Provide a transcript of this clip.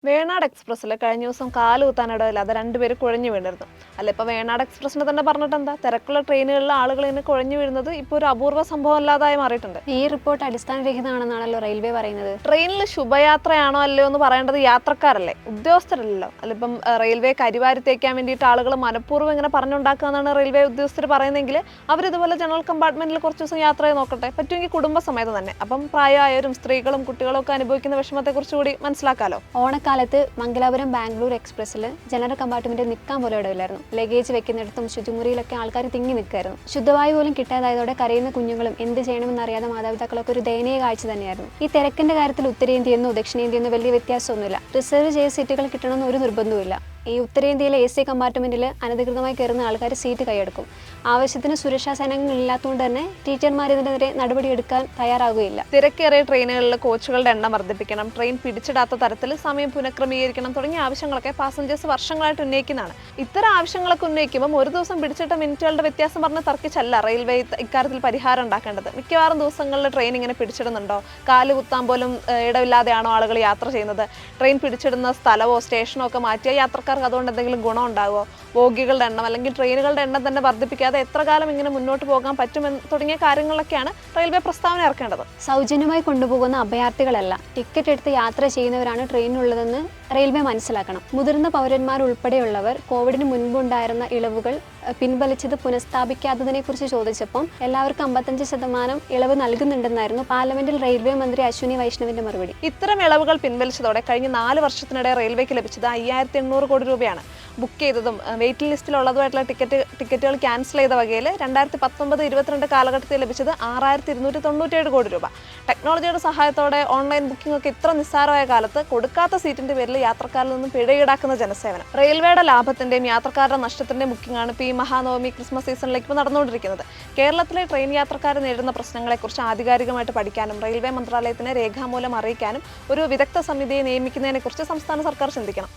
വേണാട് എക്സ്പ്രസ്സിൽ കഴിഞ്ഞ ദിവസം കാലുകുത്താനിടയിൽ അത് രണ്ടുപേര് കുഴഞ്ഞു വീണിരുന്നു. അല്ല, ഇപ്പോൾ വേണാട് എക്സ്പ്രസ്സിനെ തന്നെ പറഞ്ഞിട്ട് എന്താ? തിരക്കുള്ള ട്രെയിനുകളിലെ ആളുകൾ ഇങ്ങനെ കുഴഞ്ഞു വീഴുന്നത് ഇപ്പോൾ ഒരു അപൂർവ സംഭവം അല്ലാതായി മാറിയിട്ടുണ്ട്. ഈ റിപ്പോർട്ട് അടിസ്ഥാനരഹിതമാണെന്നാണല്ലോ റെയിൽവേ പറയുന്നത്. ട്രെയിനിൽ ശുഭയാത്രയാണോ അല്ലയോ എന്ന് പറയേണ്ടത് യാത്രക്കാരല്ലേ, ഉദ്യോഗസ്ഥരല്ലോ. അല്ല, ഇപ്പം റെയിൽവേ കരിവാരി തേക്കാൻ വേണ്ടിയിട്ട് ആളുകൾ മനഃപൂർവ്വം ഇങ്ങനെ പറഞ്ഞുണ്ടാക്കുക എന്നാണ് റെയിൽവേ ഉദ്യോഗസ്ഥർ പറയുന്നതെങ്കിൽ അവരിതുപോലെ ജനറൽ കമ്പാർട്ട്മെന്റിൽ കുറച്ച് ദിവസം യാത്ര ചെയ്ത് നോക്കട്ടെ, പറ്റുമെങ്കിൽ കുടുംബസമേതം തന്നെ. അപ്പം പ്രായമായവരും സ്ത്രീകളും കുട്ടികളും ഒക്കെ അനുഭവിക്കുന്ന വിഷമത്തെക്കുറിച്ച് കൂടി മനസ്സിലാക്കാമല്ലോ. ഓണക്കാലത്ത് മംഗലാപുരം ബാംഗ്ലൂർ എക്സ്പ്രസ്സിൽ ജനറൽ കമ്പാർട്ട്മെന്റിൽ നിൽക്കാൻ പോലും ഇടയില്ലായിരുന്നു. ലഗേജ് വെക്കുന്നിടത്തും ശുചിമുറിയിലൊക്കെ ആൾക്കാർ തിങ്ങി നിൽക്കായിരുന്നു. ശുദ്ധവായു പോലും കിട്ടാതായതോടെ കരയുന്ന കുഞ്ഞുങ്ങളും എന്ത് ചെയ്യണമെന്നറിയാതെ മാതാപിതാക്കളൊക്കെ ഒരു ദയനീയ കാഴ്ച തന്നെയായിരുന്നു. ഈ തിരക്കിന്റെ കാര്യത്തിൽ ഉത്തരേന്ത്യയെന്നോ ദക്ഷിണേന്ത്യയെന്നോ വലിയ വ്യത്യാസമൊന്നുമില്ല. റിസർവ് ചെയ്ത സീറ്റുകൾ കിട്ടണമെന്ന് ഒരു നിർബന്ധവുമില്ല. ഈ ഉത്തരേന്ത്യയിലെ AC കമ്പാർട്ട്മെന്റിൽ അനധികൃതമായി കയറുന്ന ആൾക്കാർ സീറ്റ് കൈയെടുക്കും. ആവശ്യത്തിന് സുരക്ഷാ സേനകൾ ഇല്ലാത്തതുകൊണ്ട് തന്നെ ടീച്ചർമാർ ഇതിനെതിരെ നടപടിയെടുക്കാൻ തയ്യാറാകുകയില്ല. തിരക്കേറിയ ട്രെയിനുകളിൽ കോച്ചുകളുടെ എണ്ണം വർദ്ധിപ്പിക്കണം, ട്രെയിൻ പിടിച്ചിടാത്ത തരത്തിൽ സമയം പുനഃക്രമീകരിക്കണം തുടങ്ങിയ ആവശ്യങ്ങളൊക്കെ പാസഞ്ചേഴ്സ് വർഷങ്ങളായിട്ട് ഉന്നയിക്കുന്നതാണ്. ഇത്തരം ആവശ്യങ്ങളൊക്കെ ഉന്നയിക്കുമ്പോൾ ഒരു ദിവസം പിടിച്ചിട്ട മിനിറ്റുകളുടെ വ്യത്യാസം പറഞ്ഞ് തർക്കിച്ചല്ല റെയിൽവേ ഇക്കാര്യത്തിൽ പരിഹാരം ഉണ്ടാക്കേണ്ടത്. മിക്കവാറും ദിവസങ്ങളിൽ ട്രെയിൻ ഇങ്ങനെ പിടിച്ചിടുന്നുണ്ടോ, കാല് കുത്താൻ പോലും ഇടമില്ലാതെയാണോ ആളുകൾ യാത്ര ചെയ്യുന്നത്, ട്രെയിൻ പിടിച്ചിടുന്ന സ്ഥലമോ സ്റ്റേഷനോ ഒക്കെ മാറ്റിയ യാത്രക്കാർക്ക് അതുകൊണ്ട് എന്തെങ്കിലും ഗുണം ഉണ്ടാകുമോ, ബോഗികളുടെ എണ്ണം അല്ലെങ്കിൽ ട്രെയിനുകളുടെ എണ്ണം തന്നെ വർദ്ധിപ്പിക്കാതെ എത്ര കാലം ഇങ്ങനെ മുന്നോട്ട് പോകാൻ പറ്റുമെന്ന് തുടങ്ങിയ കാര്യങ്ങളിലൊക്കെയാണ് റെയിൽവേ പ്രസ്താവന ഇറക്കേണ്ടത്. സൗജന്യമായി കൊണ്ടുപോകുന്ന അഭയാർത്ഥികളല്ല, ടിക്കറ്റ് എടുത്ത് യാത്ര ചെയ്യുന്നവരാണ് ട്രെയിനിലുള്ളതെന്ന് റെയിൽവേ മനസ്സിലാക്കണം. മുതിർന്ന പൗരന്മാരുൾപ്പെടെയുള്ളവർ കോവിഡിന് മുൻപുണ്ടായിരുന്ന ഇളവുകൾ പിൻവലിച്ചത് പുനഃസ്ഥാപിക്കാത്തതിനെക്കുറിച്ച് ചോദിച്ചപ്പം എല്ലാവർക്കും 55% ഇളവ് നൽകുന്നുണ്ടെന്നായിരുന്നു പാർലമെന്റിൽ റെയിൽവേ മന്ത്രി അശ്വിനി വൈഷ്ണവിന്റെ മറുപടി. ഇത്തരം ഇളവുകൾ പിൻവലിച്ചതോടെ കഴിഞ്ഞ 4 വർഷത്തിനിടെ റെയിൽവേക്ക് ലഭിച്ചത് 5800 കോടി രൂപയാണ്. ബുക്ക് ചെയ്തതും വെയിറ്റിംഗ് ലിസ്റ്റിലുള്ളതുമായിട്ടുള്ള ടിക്കറ്റുകൾ ക്യാൻസൽ ചെയ്ത വകയിൽ 2019-22 കാലഘട്ടത്തിൽ ലഭിച്ചത് 6297 കോടി രൂപ. ടെക്നോളജിയുടെ സഹായത്തോടെ ഓൺലൈൻ ബുക്കിംഗ് ഒക്കെ ഇത്ര നിസ്സാരമായ കാലത്ത് കൊടുക്കാത്ത സീറ്റിന്റെ പേരിൽ യാത്രക്കാരിൽ നിന്നും പിഴ ഈടാക്കുന്ന ജനസേവനം, റെയിൽവേയുടെ ലാഭത്തിന്റെയും യാത്രക്കാരുടെ നഷ്ടത്തിന്റെയും ബുക്കിംഗാണ് ഈ മഹാനവമി ക്രിസ്മസ് സീസണിലേക്ക് ഇപ്പോൾ നടന്നുകൊണ്ടിരിക്കുന്നത്. കേരളത്തിലെ ട്രെയിൻ യാത്രക്കാർ നേരിടുന്ന പ്രശ്നങ്ങളെക്കുറിച്ച് ആധികാരികമായിട്ട് പഠിക്കാനും റെയിൽവേ മന്ത്രാലയത്തിനെ രേഖാമൂലം അറിയിക്കാനും ഒരു വിദഗ്ധ സമിതിയെ നിയമിക്കുന്നതിനെക്കുറിച്ച് സംസ്ഥാന സർക്കാർ ചിന്തിക്കണം.